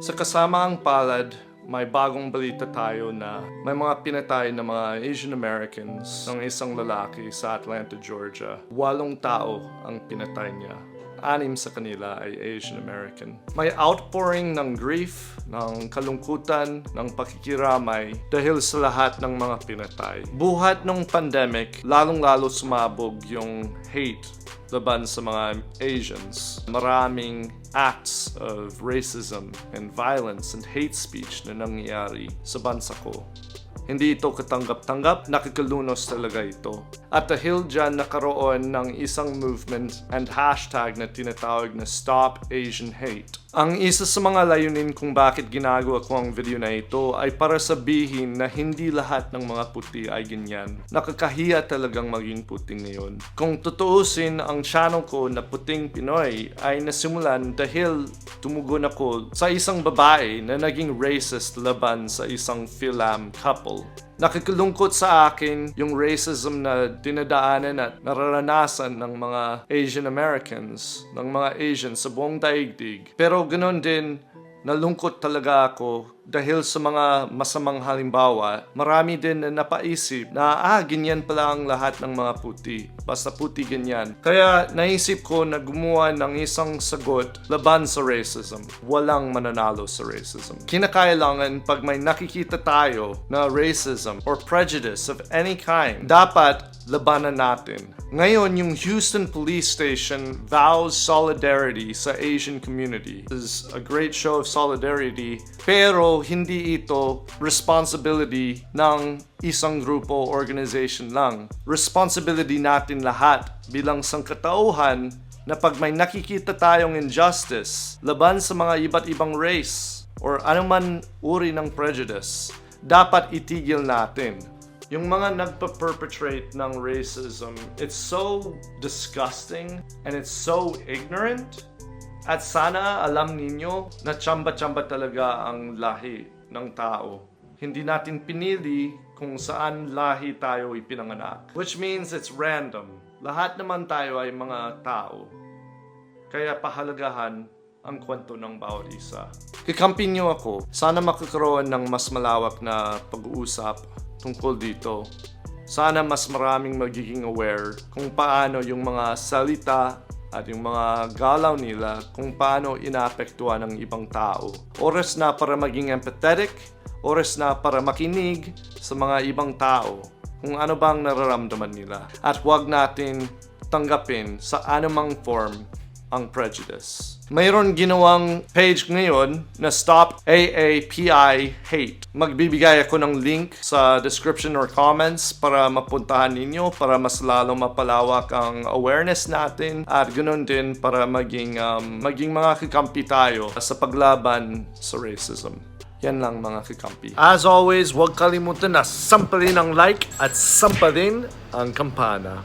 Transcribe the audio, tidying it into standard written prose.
Sa kasamaang palad, may bagong balita tayo na may mga pinatay na mga Asian Americans ng isang lalaki sa Atlanta, Georgia. 8 tao ang pinatay niya. 6 sa kanila ay Asian American. May outpouring ng grief, ng kalungkutan, ng pakikiramay dahil sa lahat ng mga pinatay. Buhat ng pandemic, lalong-lalo sumabog yung hate laban sa mga Asians. Maraming acts of racism and violence and hate speech na nangyayari sa bansa ko. Hindi ito katanggap-tanggap, nakakalunos talaga ito. At dahil dyan nakaroon ng isang movement and hashtag na tinatawag na Stop Asian Hate. Ang isa sa mga layunin kung bakit ginagawa ko ang video na ito ay para sabihin na hindi lahat ng mga puti ay ganyan. Nakakahiya talagang maging puti ngayon. Kung tutuusin, ang channel ko na Puting Pinoy ay nasimulan dahil tumugon ako sa isang babae na naging racist laban sa isang Philam couple. Nakakalungkot sa akin yung racism na dinadaanan at nararanasan ng mga Asian Americans, ng mga Asians sa buong daigdig. Pero ganoon din, nalungkot talaga ako dahil sa mga masamang halimbawa, marami din na napaisip na ganyan pala ang lahat ng mga puti. Basta puti ganyan. Kaya naisip ko na gumawa ng isang sagot laban sa racism. Walang mananalo sa racism. Kinakailangan pag may nakikita tayo na racism or prejudice of any kind, dapat labanan natin. Ngayon, yung Houston Police Station vows solidarity sa Asian community. This is a great show of solidarity, pero hindi ito responsibility ng isang grupo o organization lang. Responsibility natin lahat bilang sangkatauhan na pag may nakikita tayong injustice laban sa mga iba't ibang race or anuman uri ng prejudice, dapat itigil natin. Yung mga nagpa-perpetrate ng racism, it's so disgusting and it's so ignorant. At sana alam ninyo na tsamba-tsamba talaga ang lahi ng tao. Hindi natin pinili kung saan lahi tayo ipinanganak. Which means it's random. Lahat naman tayo ay mga tao. Kaya pahalagahan ang kwento ng bawat isa. Kikampi niyo ako. Sana makakaroon ng mas malawak na pag-uusap tungkol dito. Sana mas maraming magiging aware kung paano yung mga salita at yung mga galaw nila kung paano inaapektuhan ng ibang tao. Oras na para maging empathetic, oras na para makinig sa mga ibang tao kung ano bang nararamdaman nila. At huwag natin tanggapin sa anumang form ang prejudice. Mayroon ginawang page ngayon na Stop AAPI Hate. Magbibigay ako ng link sa description or comments para mapuntahan ninyo, para mas lalo mapalawak ang awareness natin at ganoon din para maging mga kakampi tayo sa paglaban sa racism. Yan lang mga kakampi. As always, huwag kalimutan na sampalin ang like at sampalin ang kampana.